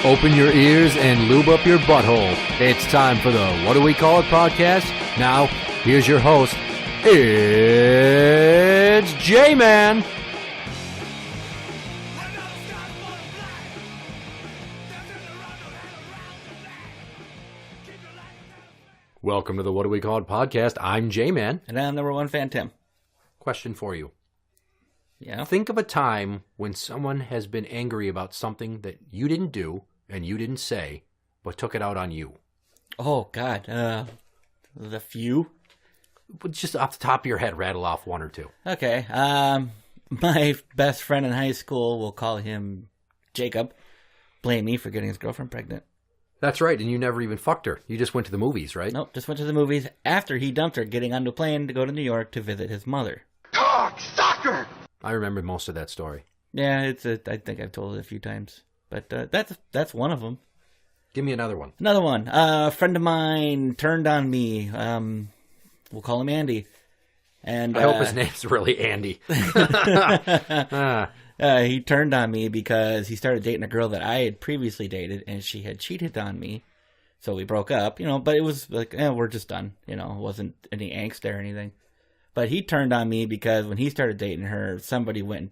Open your ears and lube up your butthole. It's time for the What Do We Call It podcast. Now, here's your host. It's J-Man. Welcome to the What Do We Call It podcast. I'm J-Man. And I'm number one fan, Tim. Question for you. Yeah? Think of a time when someone has been angry about something that you didn't do and you didn't say, but took it out on you. Oh, God. The few? Just off the top of your head, rattle off one or two. Okay. My best friend in high school, we'll call him Jacob, blamed me for getting his girlfriend pregnant. That's right, and you never even fucked her. You just went to the movies, right? Nope, just went to the movies after he dumped her, getting onto a plane to go to New York to visit his mother. Cocksucker! I remember most of that story. Yeah, I think I've told it a few times. But that's one of them. Give me another one. Another one. A friend of mine turned on me. We'll call him Andy. And I hope his name's really Andy. He turned on me because he started dating a girl that I had previously dated, and she had cheated on me. So we broke up, but it was like, we're just done. It wasn't any angst there or anything. But he turned on me because when he started dating her, somebody went and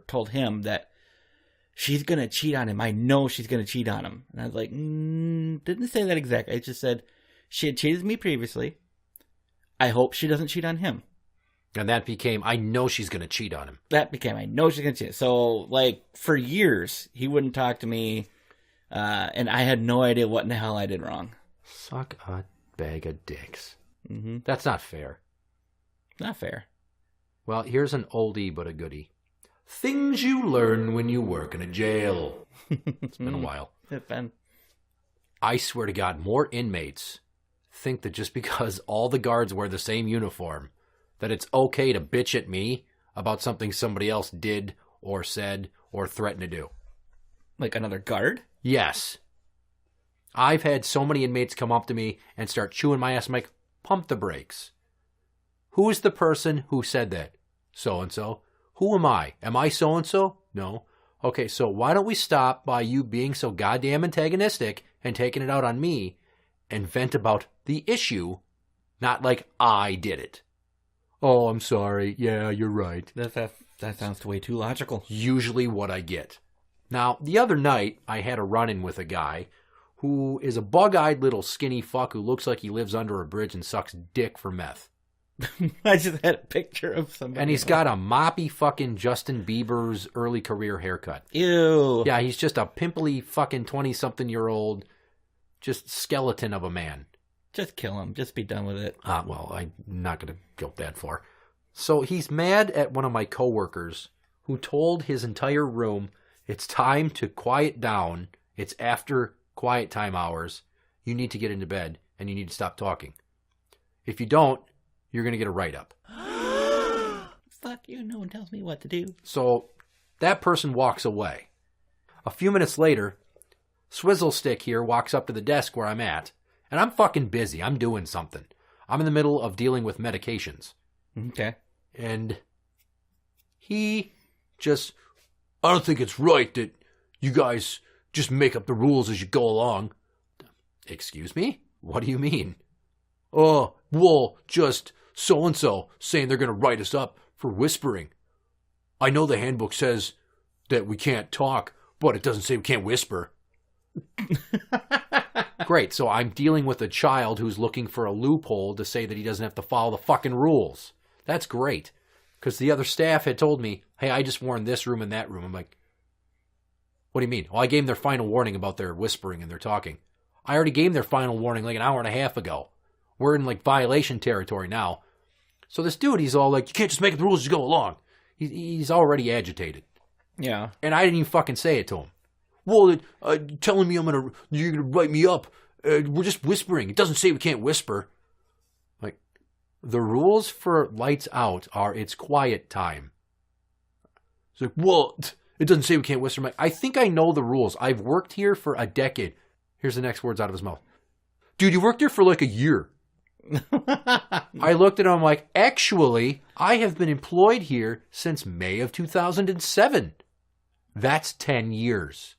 told him that she's going to cheat on him. I know she's going to cheat on him. And I was like, didn't say that exactly. I just said she had cheated me previously. I hope she doesn't cheat on him. And that became, I know she's going to cheat on him. That became, I know she's going to cheat. So, for years, he wouldn't talk to me, and I had no idea what in the hell I did wrong. Suck a bag of dicks. Mm-hmm. That's not fair. Not fair. Well, here's an oldie but a goodie. Things you learn when you work in a jail. It's been a while. It's been. I swear to God, more inmates think that just because all the guards wear the same uniform, that it's okay to bitch at me about something somebody else did or said or threatened to do. Like another guard? Yes. I've had so many inmates come up to me and start chewing my ass. I'm like, pump the brakes. Who's the person who said that? So-and-so. Who am I? Am I so-and-so? No. Okay, so why don't we stop by you being so goddamn antagonistic and taking it out on me and vent about the issue, not like I did it. Oh, I'm sorry. Yeah, you're right. That sounds way too logical. Usually what I get. Now, the other night, I had a run-in with a guy who is a bug-eyed little skinny fuck who looks like he lives under a bridge and sucks dick for meth. I just had a picture of somebody. And he's got a moppy fucking Justin Bieber's early career haircut. Ew. Yeah, he's just a pimply fucking 20-something-year-old, just skeleton of a man. Just kill him. Just be done with it. Well, I'm not going to go that far. So he's mad at one of my coworkers who told his entire room, it's time to quiet down. It's after quiet time hours. You need to get into bed, and you need to stop talking. If you don't, you're going to get a write-up. Fuck you. No one tells me what to do. So that person walks away. A few minutes later, Swizzle Stick here walks up to the desk where I'm at. And I'm fucking busy. I'm doing something. I'm in the middle of dealing with medications. Okay. And he just, I don't think it's right that you guys just make up the rules as you go along. Excuse me? What do you mean? Oh, well, just so-and-so saying they're going to write us up for whispering. I know the handbook says that we can't talk, but it doesn't say we can't whisper. Great, so I'm dealing with a child who's looking for a loophole to say that he doesn't have to follow the fucking rules. That's great. Because the other staff had told me, hey, I just warned this room and that room. I'm like, what do you mean? Well, I gave them their final warning about their whispering and their talking. I already gave them their final warning like an hour and a half ago. We're in violation territory now. So this dude, he's all like, you can't just make up the rules as you go along. He's already agitated. Yeah. And I didn't even fucking say it to him. Well, telling me you're going to write me up. We're just whispering. It doesn't say we can't whisper. Like, the rules for lights out are it's quiet time. It's like, well, it doesn't say we can't whisper. I'm like, I think I know the rules. I've worked here for a decade. Here's the next words out of his mouth. Dude, you worked here for like a year. I looked at him like, actually, I have been employed here since May of 2007. That's 10 years.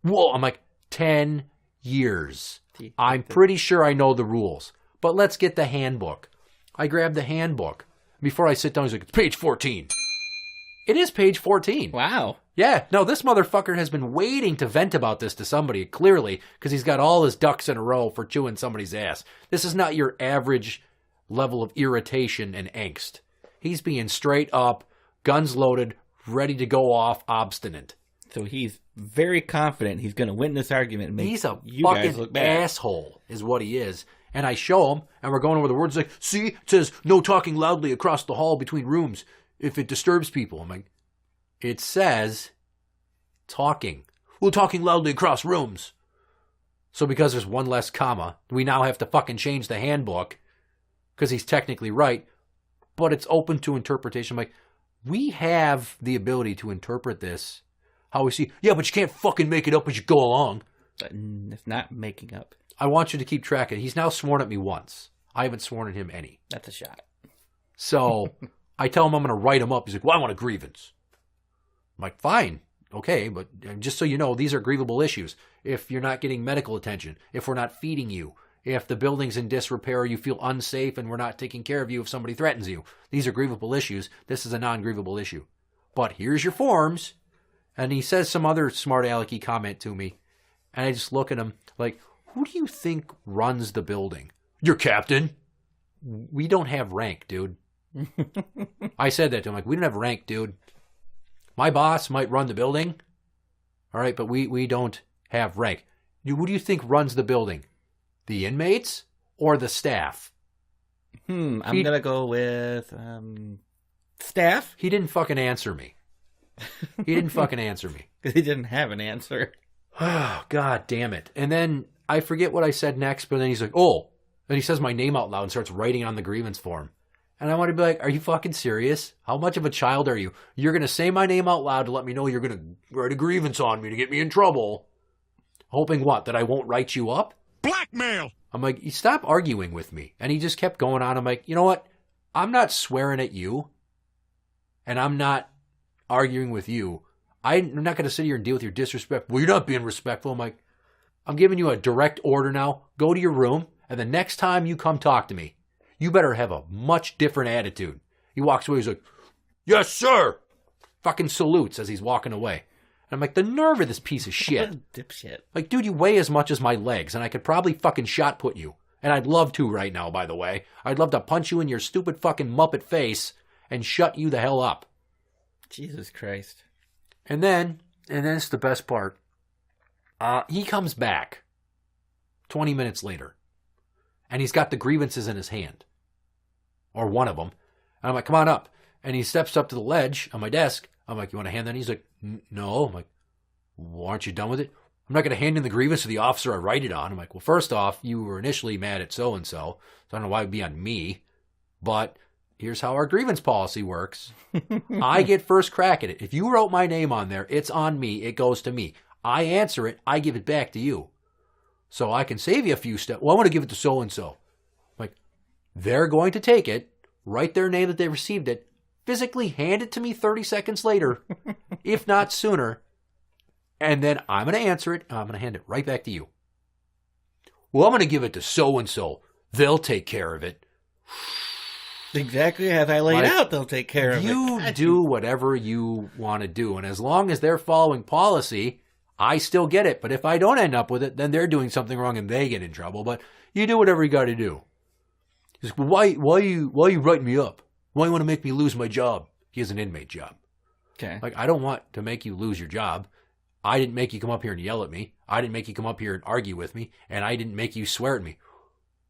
Whoa, I'm like, 10 years. I'm pretty sure I know the rules. But let's get the handbook. I grabbed the handbook. Before I sit down, he's like, it's page 14. It is page 14. Wow. Yeah, no, this motherfucker has been waiting to vent about this to somebody, clearly, because he's got all his ducks in a row for chewing somebody's ass. This is not your average level of irritation and angst. He's being straight up, guns loaded, ready to go off, obstinate. So he's very confident he's going to win this argument and make He's a you guys fucking look bad. asshole, is what he is. And I show him, and we're going over the words like, see, it says no talking loudly across the hall between rooms if it disturbs people. I'm like, it says talking. Well, talking loudly across rooms. So because there's one less comma, we now have to fucking change the handbook because he's technically right, but it's open to interpretation. I'm like, we have the ability to interpret this how we see. Yeah, but you can't fucking make it up as you go along. It's not making up. I want you to keep track of it. He's now sworn at me once. I haven't sworn at him any. That's a shot. So I tell him I'm going to write him up. He's like, well, I want a grievance. I'm like, fine. Okay, but just so you know, these are grievable issues. If you're not getting medical attention, if we're not feeding you, if the building's in disrepair, you feel unsafe and we're not taking care of you if somebody threatens you. These are grievable issues. This is a non-grievable issue. But here's your forms. And he says some other smart alecky comment to me. And I just look at him like, who do you think runs the building? Your captain. We don't have rank, dude. I said that to him. Like, we don't have rank, dude. My boss might run the building. All right, but we don't have rank. Who do you think runs the building? The inmates or the staff? I'm going to go with staff. He didn't fucking answer me. Because he didn't have an answer. Oh, God damn it. And then I forget what I said next, but then he's like, oh. And he says my name out loud and starts writing on the grievance form. And I want to be like, are you fucking serious? How much of a child are you? You're going to say my name out loud to let me know you're going to write a grievance on me to get me in trouble. Hoping what? That I won't write you up? Blackmail! I'm like, you stop arguing with me. And he just kept going on. I'm like, you know what? I'm not swearing at you. And I'm not arguing with you. I'm not going to sit here and deal with your disrespect. Well, you're not being respectful. I'm like, I'm giving you a direct order now. Go to your room. And the next time you come talk to me, you better have a much different attitude. He walks away. He's like, yes, sir. Fucking salutes as he's walking away. And I'm like, the nerve of this piece of shit. Dipshit. Like, dude, you weigh as much as my legs, and I could probably fucking shot put you. And I'd love to right now, by the way. I'd love to punch you in your stupid fucking Muppet face and shut you the hell up. Jesus Christ. And then it's the best part. He comes back 20 minutes later. And he's got the grievances in his hand. Or one of them. And I'm like, come on up. And he steps up to the ledge on my desk. I'm like, you want to hand that? And he's like, no. I'm like, well, aren't you done with it? I'm not going to hand in the grievance to the officer I write it on. I'm like, well, first off, you were initially mad at so-and-so. So I don't know why it would be on me. But here's how our grievance policy works. I get first crack at it. If you wrote my name on there, it's on me. It goes to me. I answer it. I give it back to you. So I can save you a few steps. Well, I want to give it to so-and-so. Like, they're going to take it, write their name that they received it, physically hand it to me 30 seconds later, if not sooner, and then I'm going to answer it, and I'm going to hand it right back to you. Well, I'm going to give it to so-and-so. They'll take care of it. Exactly as I laid out, they'll take care of it. You do whatever you want to do, and as long as they're following policy, I still get it. But if I don't end up with it, then they're doing something wrong and they get in trouble. But you do whatever you got to do. He's like, well, why are you writing me up? Why you want to make me lose my job? He has an inmate job. Okay. Like, I don't want to make you lose your job. I didn't make you come up here and yell at me. I didn't make you come up here and argue with me. And I didn't make you swear at me.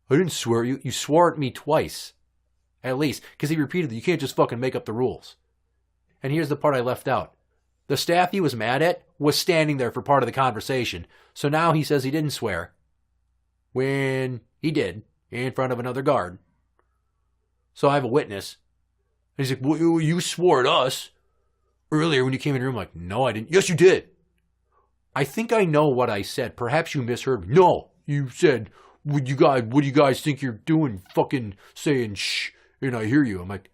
I didn't swear at you. You swore at me twice. At least. Because he repeated that you can't just fucking make up the rules. And here's the part I left out. The staff he was mad at was standing there for part of the conversation. So now he says he didn't swear. When he did. In front of another guard. So I have a witness. And he's like, well, you swore at us earlier when you came in the room. I'm like, no, I didn't. Yes, you did. I think I know what I said. Perhaps you misheard me. No, you said, what do you guys think you're doing? Fucking saying shh. And I hear you. I'm like,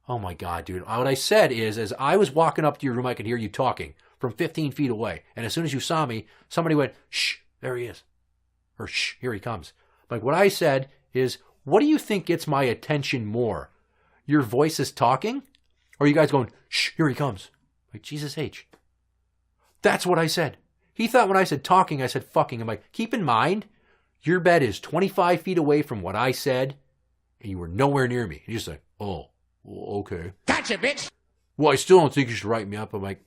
oh my God, dude. What I said is, as I was walking up to your room, I could hear you talking. from 15 feet away. And as soon as you saw me, somebody went, shh, there he is. Or shh, here he comes. Like what I said is, what do you think gets my attention more? Your voice is talking? Or you guys going, shh, here he comes. Like, Jesus H. That's what I said. He thought when I said talking, I said fucking. I'm like, keep in mind, your bed is 25 feet away from what I said, and you were nowhere near me. And you're just like, oh, okay. Gotcha, bitch! Well, I still don't think you should write me up. I'm like,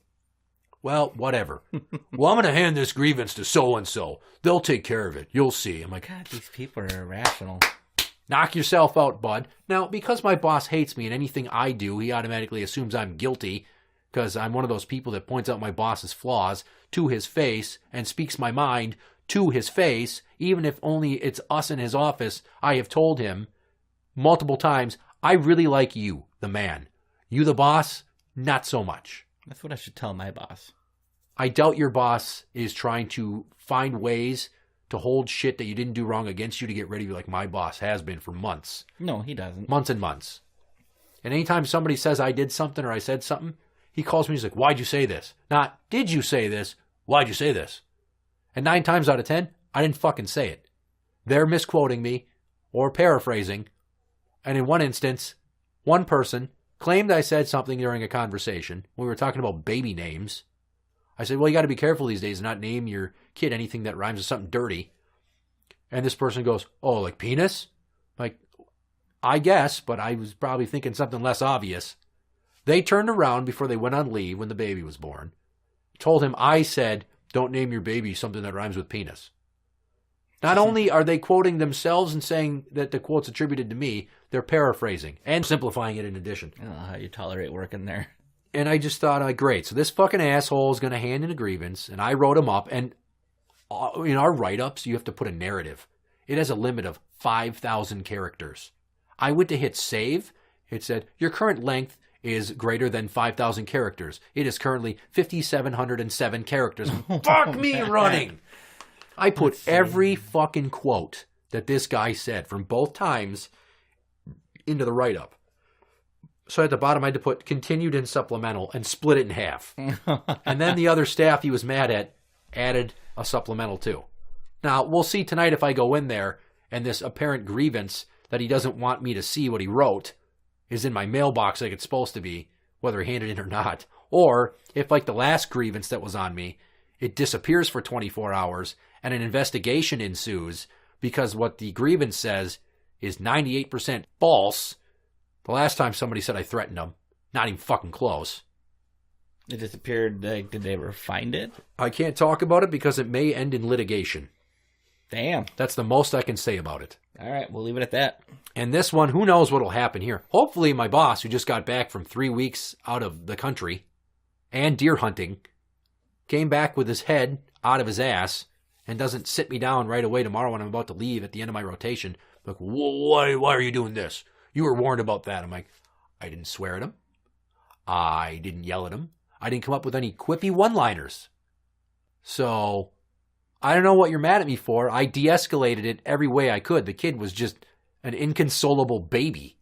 well, whatever. Well, I'm going to hand this grievance to so-and-so. They'll take care of it. You'll see. I'm like, God, these people are irrational. knock yourself out, bud. Now, because my boss hates me and anything I do, he automatically assumes I'm guilty because I'm one of those people that points out my boss's flaws to his face and speaks my mind to his face, even if only it's us in his office. I have told him multiple times, I really like you, the man. You, the boss, not so much. That's what I should tell my boss. I doubt your boss is trying to find ways to hold shit that you didn't do wrong against you to get rid of you like my boss has been for months. No, he doesn't. Months and months. And anytime somebody says I did something or I said something, he calls me, he's like, why'd you say this? Not, did you say this? Why'd you say this? And 9 times out of 10, I didn't fucking say it. They're misquoting me or paraphrasing. And in one instance, one person claimed I said something during a conversation. We were talking about baby names. I said, well, you got to be careful these days and not name your kid anything that rhymes with something dirty. And this person goes, oh, like penis? Like, I guess, but I was probably thinking something less obvious. They turned around before they went on leave when the baby was born. Told him I said, don't name your baby something that rhymes with penis. Not only are they quoting themselves and saying that the quote's attributed to me, they're paraphrasing and simplifying it in addition. I don't know how you tolerate working there. And I just thought, like, great. So this fucking asshole is going to hand in a grievance, and I wrote him up. And in our write-ups, you have to put a narrative. It has a limit of 5,000 characters. I went to hit save. It said, your current length is greater than 5,000 characters. It is currently 5,707 characters. Fuck me running. I put every fucking quote that this guy said from both times into the write-up. So at the bottom, I had to put continued and supplemental and split it in half. And then the other staff he was mad at added a supplemental too. Now, we'll see tonight if I go in there and this apparent grievance that he doesn't want me to see what he wrote is in my mailbox like it's supposed to be, whether he handed it in or not. Or if, like the last grievance that was on me, it disappears for 24 hours and an investigation ensues because what the grievance says is 98% false. The last time somebody said I threatened them, not even fucking close. It disappeared. Like, did they ever find it? I can't talk about it because it may end in litigation. Damn. That's the most I can say about it. All right, we'll leave it at that. And this one, who knows what will happen here. Hopefully my boss, who just got back from 3 weeks out of the country and deer hunting, came back with his head out of his ass and doesn't sit me down right away tomorrow when I'm about to leave at the end of my rotation. Like, why are you doing this? You were warned about that. I'm like, I didn't swear at him. I didn't yell at him. I didn't come up with any quippy one-liners. So, I don't know what you're mad at me for. I de-escalated it every way I could. The kid was just an inconsolable baby.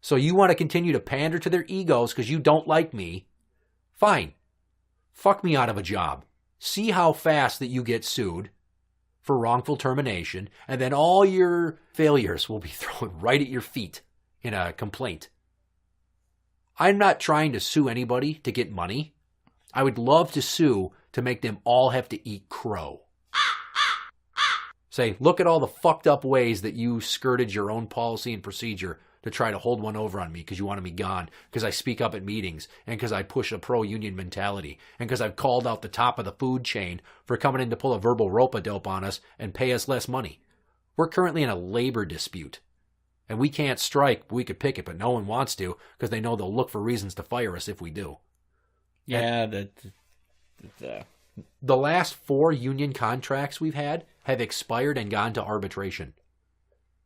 So you want to continue to pander to their egos because you don't like me? Fine. Fuck me out of a job. See how fast that you get sued for wrongful termination, and then all your failures will be thrown right at your feet in a complaint. I'm not trying to sue anybody to get money. I would love to sue to make them all have to eat crow. Say, look at all the fucked up ways that you skirted your own policy and procedure to try to hold one over on me because you wanted me gone, because I speak up at meetings, and because I push a pro-union mentality, and because I've called out the top of the food chain for coming in to pull a verbal rope-a-dope on us and pay us less money. We're currently in a labor dispute. And we can't strike, we could pick it, but no one wants to because they know they'll look for reasons to fire us if we do. Yeah, The last 4 union contracts we've had have expired and gone to arbitration,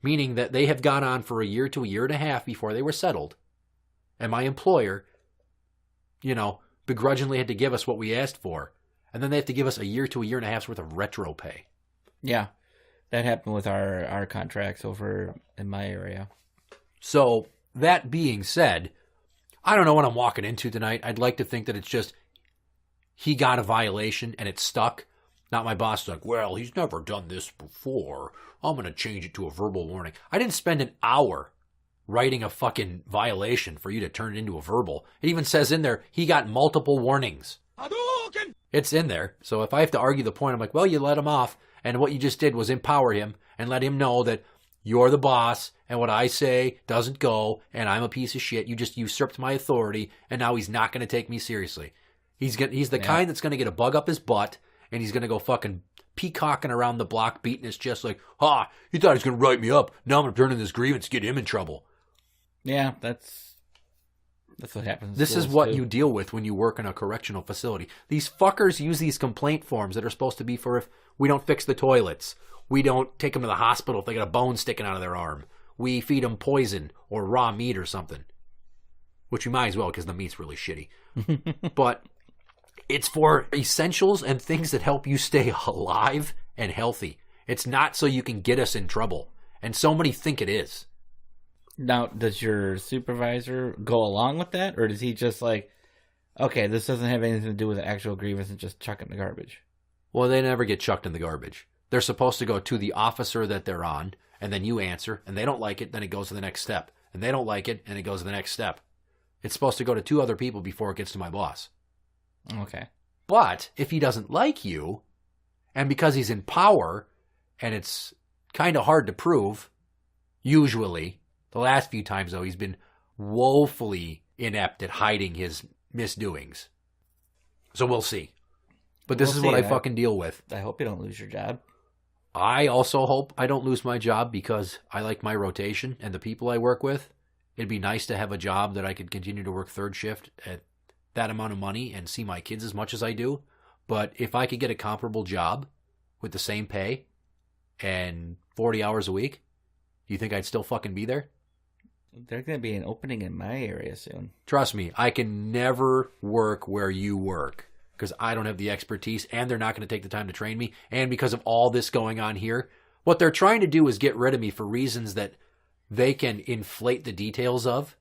meaning that they have gone on for a year to a year and a half before they were settled. And my employer, begrudgingly had to give us what we asked for. And then they have to give us a year to a year and a half's worth of retro pay. Yeah, that happened with our contracts over in my area. So, that being said, I don't know what I'm walking into tonight. I'd like to think that it's just, he got a violation and it stuck. Not my boss is like, well, he's never done this before. I'm going to change it to a verbal warning. I didn't spend an hour writing a fucking violation for you to turn it into a verbal. It even says in there, he got multiple warnings. Hadouken! It's in there. So if I have to argue the point, I'm like, well, you let him off. And what you just did was empower him and let him know that you're the boss and what I say doesn't go and I'm a piece of shit. You just usurped my authority and now he's not going to take me seriously. He's the kind that's going to get a bug up his butt and he's going to go fucking peacocking around the block beating his chest like, he thought he was going to write me up. Now I'm going to turn in this grievance, get him in trouble. Yeah, that's what happens. This is what you deal with when you work in a correctional facility. These fuckers use these complaint forms that are supposed to be for if we don't fix the toilets. We don't take them to the hospital if they got a bone sticking out of their arm. We feed them poison or raw meat or something. Which we might as well because the meat's really shitty. But it's for essentials and things that help you stay alive and healthy. It's not so you can get us in trouble. And so many think it is. Now, does your supervisor go along with that? Or does he just like, okay, this doesn't have anything to do with the actual grievance and just chuck it in the garbage? Well, they never get chucked in the garbage. They're supposed to go to the officer that they're on, and then you answer, and they don't like it, then it goes to the next step. And they don't like it, and it goes to the next step. It's supposed to go to 2 other people before it gets to my boss. Okay. But if he doesn't like you, and because he's in power, and it's kind of hard to prove, usually, the last few times though, he's been woefully inept at hiding his misdoings. So we'll see. But this is what I fucking deal with. I hope you don't lose your job. I also hope I don't lose my job because I like my rotation and the people I work with. It'd be nice to have a job that I could continue to work third shift at that amount of money and see my kids as much as I do. But if I could get a comparable job with the same pay and 40 hours a week, do you think I'd still fucking be there? There's going to be an opening in my area soon. Trust me, I can never work where you work because I don't have the expertise and they're not going to take the time to train me. And because of all this going on here, what they're trying to do is get rid of me for reasons that they can inflate the details of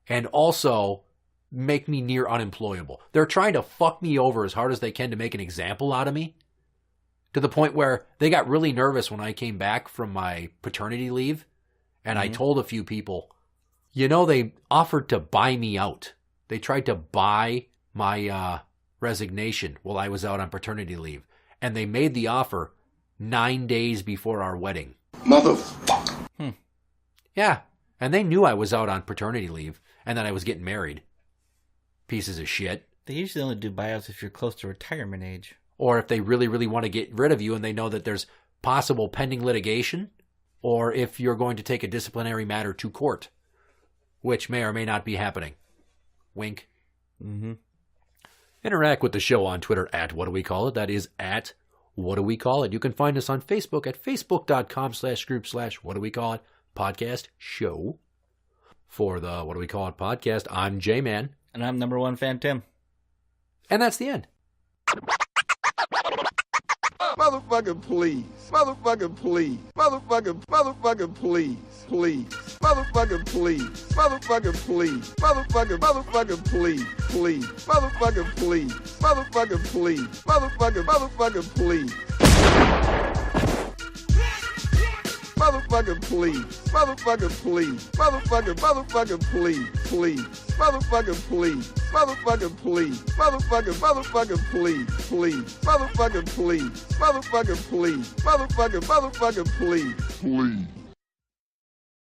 and also make me near unemployable. They're trying to fuck me over as hard as they can to make an example out of me, to the point where they got really nervous when I came back from my paternity leave, and I told a few people, they offered to buy me out. They tried to buy my resignation while I was out on paternity leave, and they made the offer 9 days before our wedding. Motherfucker. Yeah, and they knew I was out on paternity leave, and that I was getting married. Pieces of shit. They usually only do buyouts if you're close to retirement age. Or if they really, really want to get rid of you and they know that there's possible pending litigation, or if you're going to take a disciplinary matter to court, which may or may not be happening. Wink. Mm-hmm. Interact with the show on Twitter at What Do We Call It? That is at What Do We Call It? You can find us on Facebook at facebook.com/group/What Do We Call It? Podcast show. For the What Do We Call It? Podcast, I'm J-Man. And I'm number 1 fan Tim. And that's the end. Motherfucker, please. Motherfucker, please. Motherfucker, please. Please. Motherfucker, please. Motherfucker, please. Motherfucker, please. Please. Motherfucker, please. Motherfucker, please. Motherfucker, please. Motherfucker, please. Motherfucker, please. Motherfucker, please. Please. Motherfucker, please. Motherfucker, please. Motherfucker, please. Please. Motherfucker, please. Motherfucker, please. Motherfucker, please. Please.